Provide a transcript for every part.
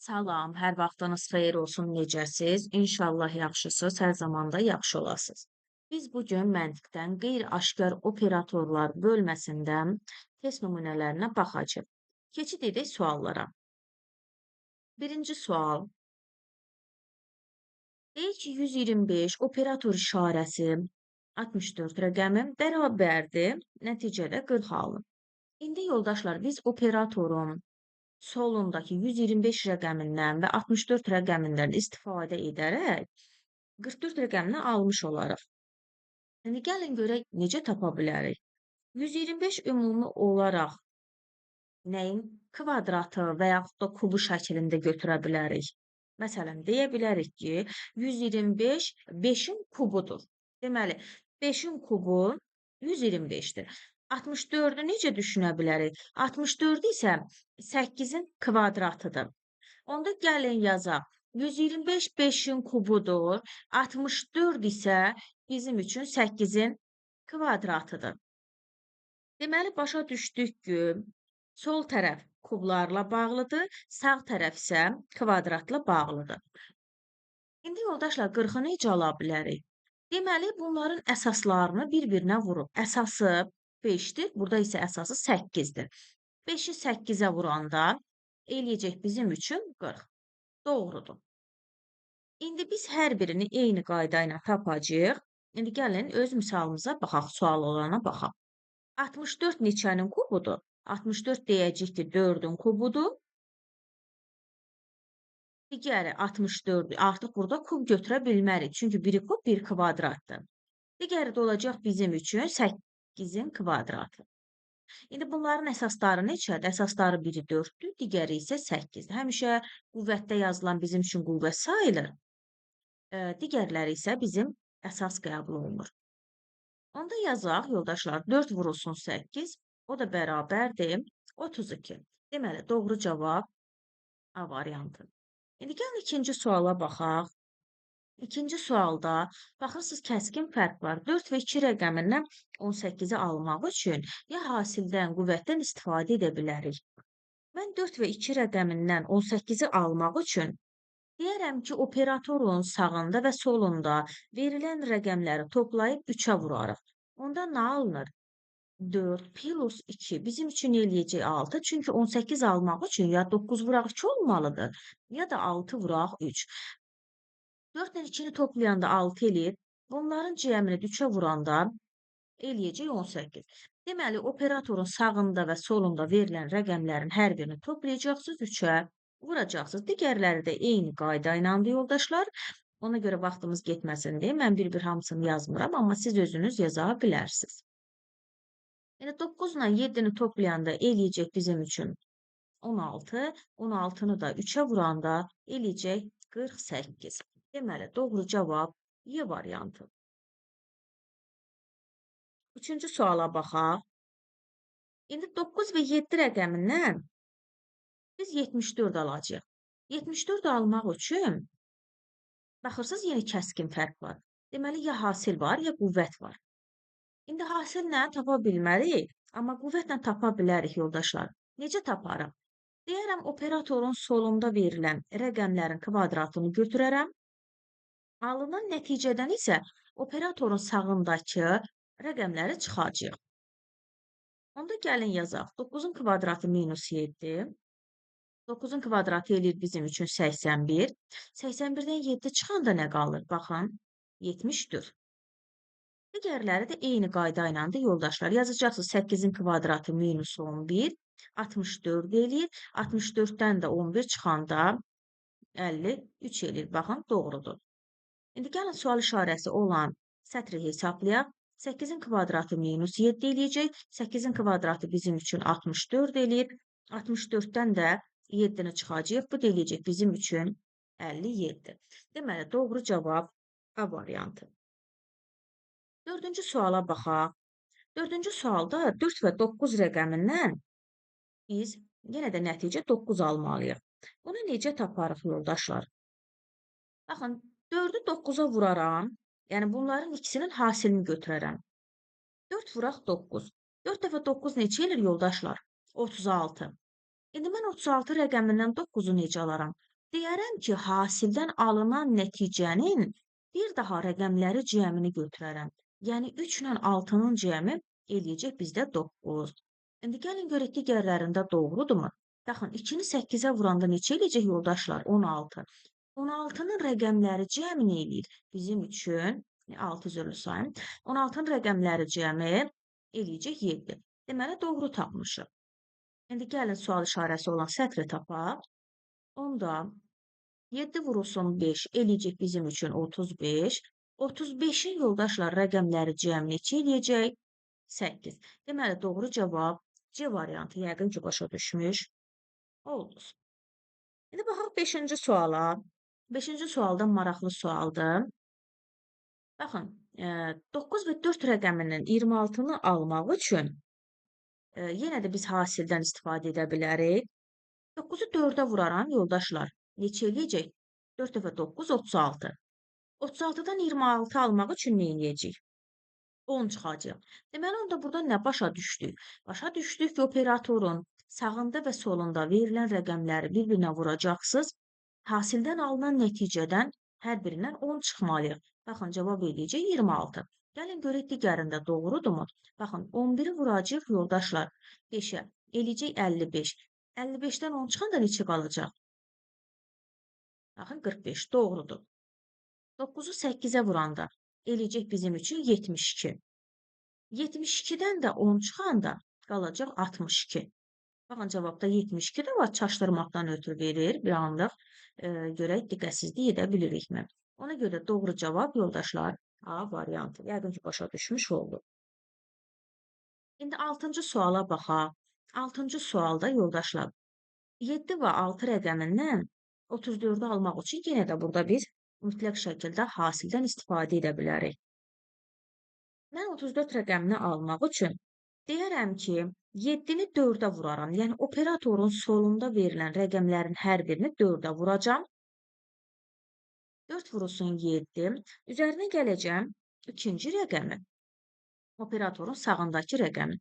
Salam, hər vaxtınız xeyir olsun, necəsiz? İnşallah yaxşısınız, hər zaman da yaxşı olasınız. Biz bugün məntiqdən qeyri-aşkar operatorlar bölməsində test nümunələrinə baxacağıq. Keçid edək suallara. Birinci sual. Deyək ki, 125 operator işarəsi 64 rəqəmi bərabərdir, nəticədə 40 alın. İndi yoldaşlar, biz operatorun solundakı 125 rəqəmindən və 64 rəqəmindən istifadə edərək 44 rəqəmini almış olaraq. Yəni, gəlin görək necə tapa bilərik. 125 ümumi olaraq nəyin kvadratı və yaxud da kubu şəklində götürə bilərik? Məsələn, deyə bilərik ki, 125 5-in kubudur. Deməli, 5-in kubu 125-dir. 64-ü necə düşünə bilərik? 64 isə 8-in kvadratıdır. Onda gəlin yazaq. 125 5-in kubudur. 64 isə bizim üçün 8-in kvadratıdır. Deməli, başa düşdük ki, sol tərəf kublarla bağlıdır, sağ tərəf isə kvadratla bağlıdır. İndi yoldaşlar, 40-ı necə ala bilərik? Deməli, bunların əsaslarını bir-birinə vurub. Əsası 5-dir, burada isə əsası 8-dir. 5-i 8-ə vuranda eləyəcək bizim üçün 40. Doğrudur. İndi biz hər birini eyni qayda ilə tapacağıq. İndi gəlin öz misalımıza baxaq, sual olana baxaq. 64 neçənin kubudur? 64 deyəcək ki, 4-ün kubudur. Digəri 64, artıq burada kub götürə bilmərik. Çünki biri kub, bir kvadratdır. Digəri də olacaq bizim üçün 8-in kvadratı. İndi bunların əsasları neçədir? Əsasları biri 4-dür, digəri isə 8-dir. Həmişə qüvvətdə yazılan bizim üçün qüvvət sayılır. Digərləri isə bizim əsas qəbul olunur. Onda yazaq, yoldaşlar, 4 vurulsun 8, o da bərabərdir 32. Deməli, doğru cavab A variantı. İndi gəlin ikinci suala baxaq. İkinci sualda baxırsınız kəskin fərq var. 4 və 2 rəqəmindən 18-i almaq üçün ya hasildən, qüvvətdən istifadə edə bilərik. Mən 4 və 2 rəqəmindən 18-i almaq üçün deyərəm ki, operatorun sağında və solunda verilən rəqəmləri toplayıb 3-ə vurarıq. Onda nə alınır? 4 plus 2 bizim üçün eləyəcək 6. Çünki 18 almaq üçün ya 9 vuraq 2 olmalıdır, ya da 6 vuraq 3. 4 ilə 2-ni toplayanda 6 eləyir. Bunların cəmini 3-ə vuranda eləyəcək 18. Deməli, operatorun sağında və solunda verilən rəqəmlərin hər birini toplayacaqsınız, 3-ə vuracaqsınız. Digərləri də eyni qayda ilə yoldaşlar. Ona görə vaxtımız getməsin deyə mən bir-bir hamısını yazmıram, amma siz özünüz yaza bilərsiniz. Yəni, 9 ilə 7-ni toplayanda eləyəcək bizim üçün 16, 16-nı da 3-ə vuranda eləyəcək 48. Deməli, doğru cavab Y variantı. Üçüncü suala baxaq. İndi 9 və 7 rəqəmindən biz 74 alacağıq. 74 almaq üçün baxırsınız, yenə kəskin fərq var. Deməli, ya hasil var, ya qüvvət var. İndi hasillə tapa bilmərik, amma qüvvətlə tapa bilərik, yoldaşlar. Necə taparıq? Deyərəm, operatorun solunda verilən rəqəmlərin kvadratını götürərəm. Alınan nəticədən isə operatorun sağındakı rəqəmləri çıxacaq. Onda gəlin yazaq. 9-un kvadratı minus 7. 9-un kvadratı eləyir bizim üçün 81. 81-dən 7 çıxanda nə qalır? Baxın, 74. Digərləri də eyni qayda ilə də yoldaşlar. Yazacaqsınız 8-in kvadratı minus 11. 64 eləyir. 64-dən də 11 çıxanda 53 eləyir. Baxın, doğrudur. İndi gəlin sual işarəsi olan sətri hesablayaq. 8-in kvadratı minus 7 eləyəcək. 8-in kvadratı bizim üçün 64 eləyir. 64-dən də 7-ni çıxacaq. Bu da eləyəcək bizim üçün 57. Deməli, doğru cavab A variantı. Dördüncü suala baxaq. Dördüncü sualda 4 və 9 rəqəmindən biz yenə də nəticə 9 almalıyıq. Bunu necə taparıq, yoldaşlar? Baxın, 4-ü 9-a vuraram. Yəni, bunların ikisinin hasilini götürərəm. 4 vuraq 9. 4 dəfə 9 neçə edir, yoldaşlar? 36. İndi mən 36 rəqəmindən 9-u necə alaram? Deyərəm ki, hasildən alınan nəticənin bir daha rəqəmləri cəmini götürərəm. Yəni 3 ilə 6-nın cəmi eləyəcək bizdə 9. İndi gəlin görək digərlərində doğrudurmu? Baxın, 2-ni 8-ə vuranda neçə eləyəcək yoldaşlar? 16. 16-nın rəqəmləri cəmi nə eləyir? Bizim üçün 6 üzrlü sayım. 16-nın rəqəmləri cəmi eləyəcək 7. Deməli, doğru tapmışıq. İndi gəlin sual işarəsi olan sətri tapaq. Onda 7 vurulsun 5 eləyəcək bizim üçün 35. 35-in yoldaşlar rəqəmləri cəmi neçə eləyəcək? 8. Deməli, doğru cavab C variantı. Yəqin ki, başa düşmüş oldunuz. İndi baxaq 5-ci suala. 5-ci sualda maraqlı sualdır. Baxın, 9 və 4 rəqəminin 26-nı almaq üçün yenə də biz hasildən istifadə edə bilərik. 9-u 4-ə vuraram, yoldaşlar. Neçə eləyəcək? 4 dəfə 9, 36. 36-dan 26 almaq üçün nə eləyəcək? 10 çıxacaq. Deməli, onda burada nə başa düşdük? Başa düşdük ki, operatorun sağında və solunda verilən rəqəmləri bir-birinə vuracaqsınız. Hasildən alınan nəticədən hər birindən 10 çıxmalıyıq. Baxın, cavab eləyəcək 26. Gəlin görək digərində doğrudurmu? Baxın, 11-i vuracaq yoldaşlar 5-ə. Eləyəcək 55. 55-dən 10 çıxanda neçə qalacaq? Baxın, 45. Doğrudur. 9-u 8-ə vuranda eləyəcək bizim üçün 72. 72-dən də 10 çıxanda qalacaq 62. Baxın, cavabda 72 də var, çaşdırmaqdan ötürü verir. Bir anlıq görək diqqətsizlik edə bilirikmi? Ona görə doğru cavab yoldaşlar A variantı. Yəqin ki, başa düşmüş oldu. İndi 6-cı suala baxaq. 6-cı sualda yoldaşlar 7 və 6 rəqəmindən 34-ü almaq üçün yenə də burada biz mütləq şəkildə hasildən istifadə edə bilərik. Mən 34 rəqəmini almaq üçün deyərəm ki, 7-ni 4-ə vuraram. Yəni, operatorun solunda verilən rəqəmlərin hər birini 4-ə vuracam. 4 vurulsun 7. Üzərinə gələcəm ikinci rəqəmi. Operatorun sağındakı rəqəmi.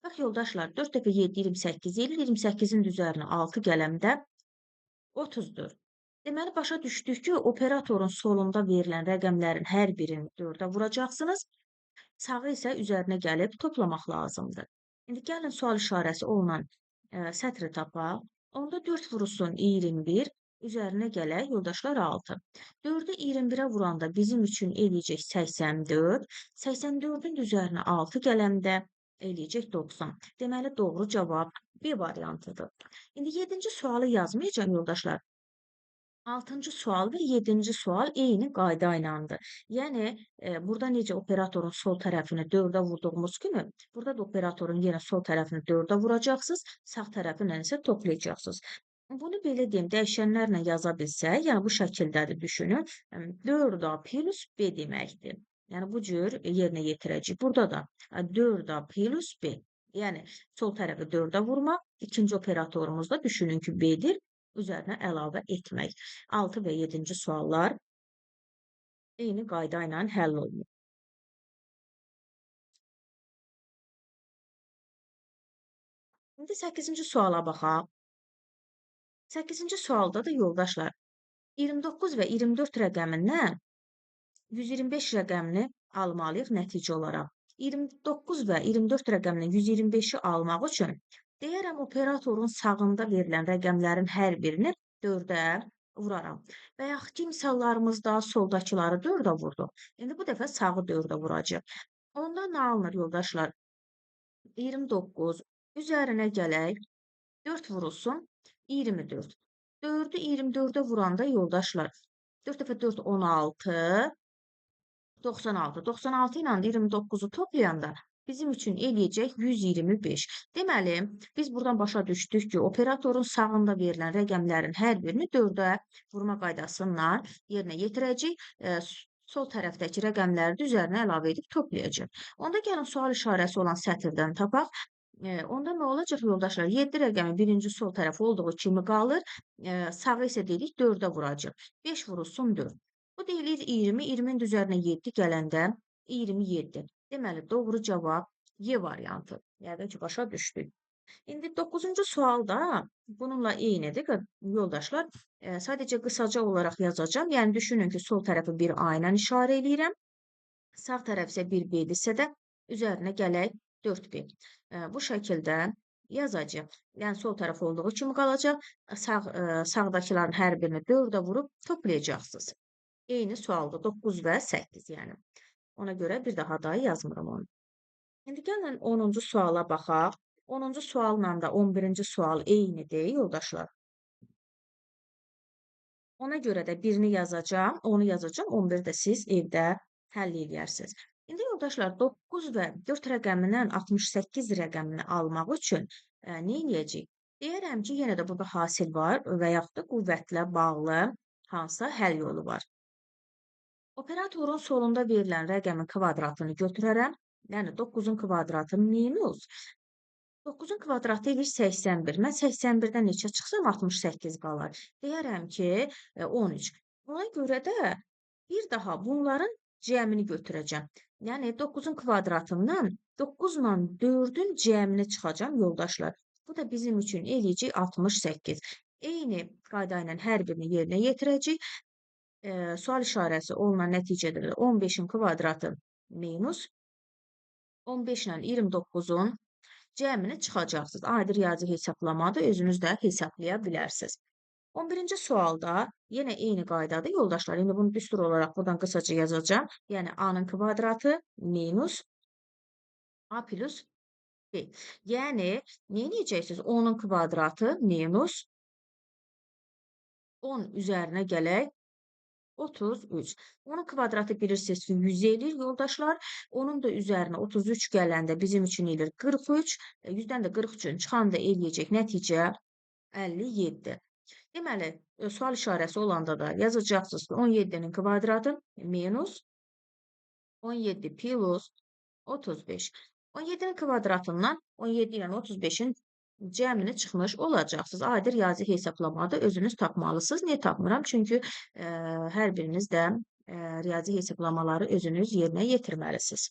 Bax, yoldaşlar, 4 dəfə 7, 28 eləyir. 28-in üzərinə 6 gələmdə 30-dur. Deməli, başa düşdük ki, operatorun solunda verilən rəqəmlərin hər birini 4-ə vuracaqsınız. Sağı isə üzərinə gəlib toplamaq lazımdır. İndi gəlin sual işarəsi olunan sətri tapaq. Onda 4 vurulsun 21, üzərinə gələk yoldaşlar 6. 4-ü 21-ə vuranda bizim üçün eləyəcək 84. 84-ün üzərinə 6 gələmdə eləyəcək 90. Deməli, doğru cavab B variantıdır. İndi 7-ci sualı yazmayacağım yoldaşlar. 6-cı sual və 7-ci sual eyni qayda ilədir. Yəni, burada necə operatorun sol tərəfini 4-ə vurduğumuz kimi, burada da operatorun yenə sol tərəfini 4-ə vuracaqsınız, sağ tərəfi ilə isə toplayacaqsınız. Bunu belə deyim, dəyişənlərlə yaza bilsək, yəni bu şəkildədir, düşünün, 4A plus B deməkdir. Yəni, bu cür yerinə yetirəcək. Burada da 4A plus B. Yəni, sol tərəfi 4-ə vurmaq, ikinci operatorumuz da düşünün ki, B-dir. Üzərinə əlavə etmək. 6 və 7-ci suallar eyni qayda ilə həll olunur. İndi 8-ci suala baxaq. 8-ci sualda da yoldaşlar 29 və 24 rəqəmindən 125 rəqəmini almalıyıq nəticə olaraq. 29 və 24 rəqəmindən 125-i almaq üçün deyərəm operatorun sağında verilən rəqəmlərin hər birini 4-ə vuraram. Və yaxud ki, misallarımızda soldakıları 4-ə vurduq. İndi bu dəfə sağı 4-ə vuracaq. Onda nə alınır yoldaşlar? 29 üzərinə gələk. 4 vurulsun 24. 4-ü 24-ə vuranda yoldaşlar 4 dəfə 4 16. 96. 96 ilə 29-u toplayanda bizim üçün eləyəcək 125. Deməli, biz buradan başa düşdük ki, operatorun sağında verilən rəqəmlərin hər birini 4-ə vurma qaydasından yerinə yetirəcək. Sol tərəfdəki rəqəmləri də üzərinə əlavə edib toplayacaq. Onda gəlin sual işarəsi olan sətirdən tapaq. Onda nə olacaq yoldaşlar? 7 rəqəmi birinci sol tərəf olduğu kimi qalır. Sağı isə dedik 4-ə vuracaq. 5 vurulsun 4. Bu deyilir 20, 20-nin üzərinə 7 gələndə 27. Deməli, doğru cavab Y variantı. Yəqin ki, başa düşdük. İndi 9-cu sual da bununla eynidir yoldaşlar. Sadəcə qısaca olaraq yazacağam. Yəni düşünün ki, sol tərəfi bir A ilə işarə eləyirəm. Sağ tərəf isə bir B-dirsə də üzərinə gələk 4B. Bu şəkildə yazacağıq. Yəni sol tərəf olduğu kimi qalacaq. Sağdakıların hər birini 4-ə vurub toplayacaqsınız. Eyni sualda 9 və 8 yəni. Ona görə bir daha da yazmıram onu. İndi gəlin 10-cu suala baxaq. 10-cu sualla da 11-ci sual eynidir, yoldaşlar. Ona görə də birini yazacağam, onu yazacağam, 11 də siz evdə həll eləyərsiniz. İndi yoldaşlar 9 və 4 rəqəmindən 68 rəqəmini almaq üçün nə eləyəcəyik? Deyərəm ki, yenə də burada hasil var və yaxud da qüvvətlə bağlı hansısa həll yolu var. Operatorun solunda verilən rəqəmin kvadratını götürərəm. Yəni 9-un kvadratı minus 9-un kvadratı eləyir 81. Mən 81-dən neçə çıxsam 68 qalar. Deyərəm ki, 13. Buna görə də bir daha bunların cəmini götürəcəm. Yəni 9-un kvadratından 9 ilə 4-ün cəmini çıxacam yoldaşlar. Bu da bizim üçün eləyəcək 68. Eyni qayda ilə hər birini yerinə yetirəcək. Sual işarəsi olunan nəticədə də 15-in kvadratı minus 15 ilə 29-un cəmini çıxacaqsınız. Adi riyazi hesablamadır, özünüz də hesablaya bilərsiniz. 11-ci sualda yenə eyni qaydadır yoldaşlar. İndi bunu düstur olaraq buradan qısaca yazacağam. Yəni A-nın kvadratı minus A plus B. Yəni nə edəcəksiniz? 10-un kvadratı minus 10 üzərinə gələk 33. Onun kvadratı bilirsiniz ki 100 eləyir yoldaşlar. Onun da üzərinə 33 gələndə bizim üçün eləyir 43. 100-dən də 43-ün çıxanda eləyəcək nəticə 57. Deməli, sual işarəsi olanda da yazacaqsınız ki 17-nin kvadratı minus 17 plus 35. 17-nin kvadratından 17 ilə 35-in cəmini çıxmış olacaqsınız. Adi riyazi hesablamada özünüz tapmalısınız. Niyə tapmıram? Çünki hər biriniz də riyazi hesablamaları özünüz yerinə yetirməlisiniz.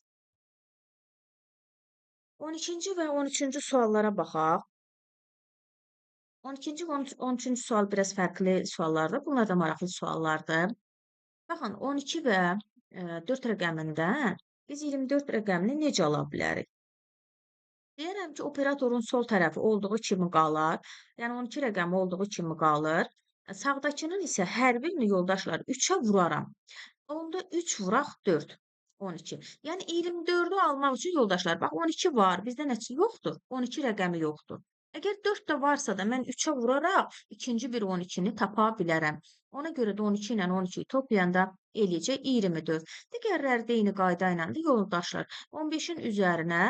12-ci və 13-cü suallara baxaq. 12-ci və 13-cü sual biraz fərqli suallardır. Bunlar da maraqlı suallardır. Baxın, 12 və 4 rəqəmindən biz 24 rəqəmini necə ala bilərik? Deyərəm ki, operatorun sol tərəfi olduğu kimi qalır. Yəni 12 rəqəmi olduğu kimi qalır. Sağdakının isə hər birini yoldaşlar 3-ə vuraram. Onda 3 vuraq 4. 12. Yəni 24-ü almaq üçün yoldaşlar, bax 12 var, bizdə nəticə yoxdur. 12 rəqəmi yoxdur. Əgər 4 də varsa da mən 3-ə vuraraq ikinci bir 12-ni tapa bilərəm. Ona görə də 12 ilə 12-yi toplayanda eləyəcək 24. Digərləri də eyni qayda ilə də yoldaşlar. 15-in üzərinə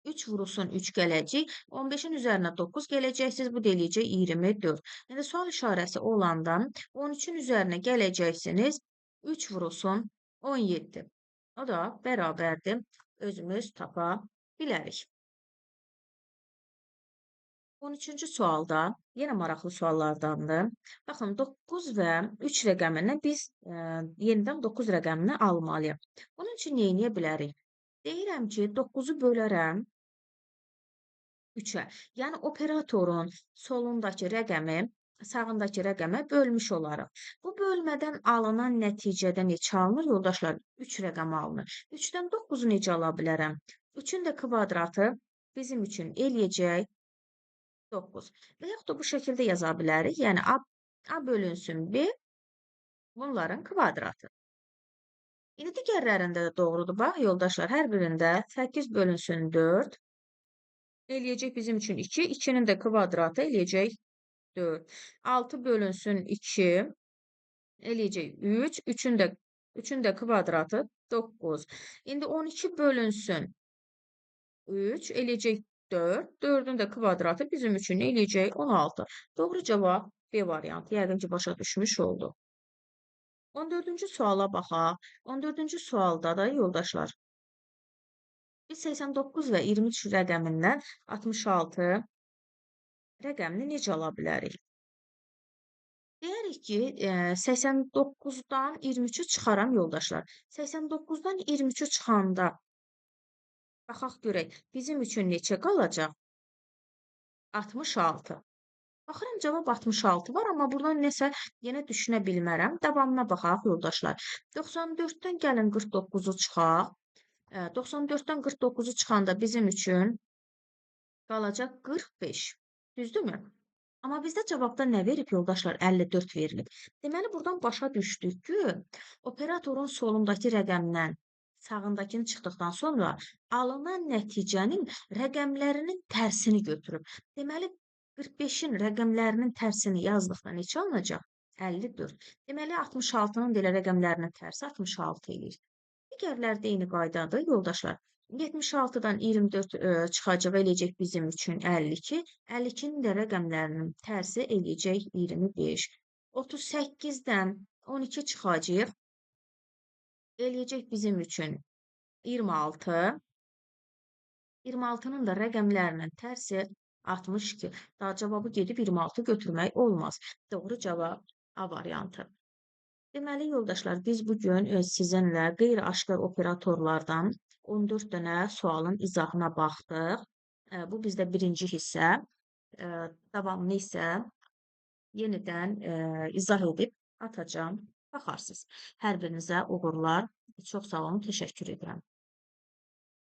3 vurulsun 3 gələcək. 15-in üzərinə 9 gələcəksiniz. Bu da eləyəcək 24. Yəni sual işarəsi olanda 13-ün üzərinə gələcəksiniz. 3 vurulsun 17. O da bərabərdir. Özümüz tapa bilərik. 13-cü sualda yenə maraqlı suallardandır. Baxın 9 və 3 rəqəmindən biz yenidən 9 rəqəmini almalıyıq. Bunun üçün nə edə bilərik? Deyirəm ki, 9-u bölərəm 3-ə. Yəni operatorun solundakı rəqəmi sağındakı rəqəmə bölmüş olaraq. Bu bölmədən alınan nəticədə neçə alınır yoldaşlar? 3 rəqəmi alınır. 3-dən 9-u necə ala bilərəm? 3-ün də kvadratı bizim üçün eləyəcək 9. Və yaxud da bu şəkildə yaza bilərik. Yəni A bölünsün B bunların kvadratı. İndi digərlərində də doğrudur. Bax yoldaşlar, hər birində 8 bölünsün 4 eləyəcək bizim üçün 2. 2-nin də kvadratı eləyəcək 4. 6 bölünsün 2 eləyəcək 3. 3-ün də kvadratı 9. İndi 12 bölünsün 3 eləyəcək 4. 4-ün də kvadratı bizim üçün eləyəcək 16. Doğru cavab B variantı. Yəqin ki, başa düşmüş oldu. 14-cü suala baxaq. 14-cü sualda da yoldaşlar biz 89 və 23 rəqəmindən 66 rəqəmini necə ala bilərik? Deyərik ki, 89-dan 23-ü çıxaram yoldaşlar. 89-dan 23-ü çıxanda baxaq görək, bizim üçün neçə qalacaq? 66. Baxıram cavab 66 var, amma burdan nəsə yenə düşünə bilmərəm. Davamına baxaq yoldaşlar. 94-dən gəlin 49-u çıxaq. 94-dən 49-u çıxanda bizim üçün qalacaq 45. Düzdürmü? Amma bizdə cavabda nə verib yoldaşlar? 54 verilib. Deməli, buradan başa düşdük ki, operatorun solundakı rəqəmdən sağındakını çıxdıqdan sonra alınan nəticənin rəqəmlərinin tərsini götürüb. Deməli, 45-in rəqəmlərinin tərsini yazdıqda neçə alınacaq? 54. Deməli, 66-nın da elə rəqəmlərinin tərsi 66 eləyir. Digərləri də eyni qaydadır, yoldaşlar. 76-dan 24 çıxacaq, eləyəcək bizim üçün 52. 52-nin də rəqəmlərinin tərsi eləyəcək 25. 38-dən 12 çıxacaq, eləyəcək bizim üçün 26. 26-nın da rəqəmlərinin tərsi 62. Daha cavabı gedib 26 götürmək olmaz. Doğru cavab A variantı. Deməli, yoldaşlar, biz bugün sizinlə qeyri-aşkar operatorlardan 14 dənə sualın izahına baxdıq. Bu bizdə birinci hissə. Davamını isə yenidən izah edib atacağım. Baxarsınız. Hər birinizə uğurlar. Çox sağ olun, təşəkkür edirəm.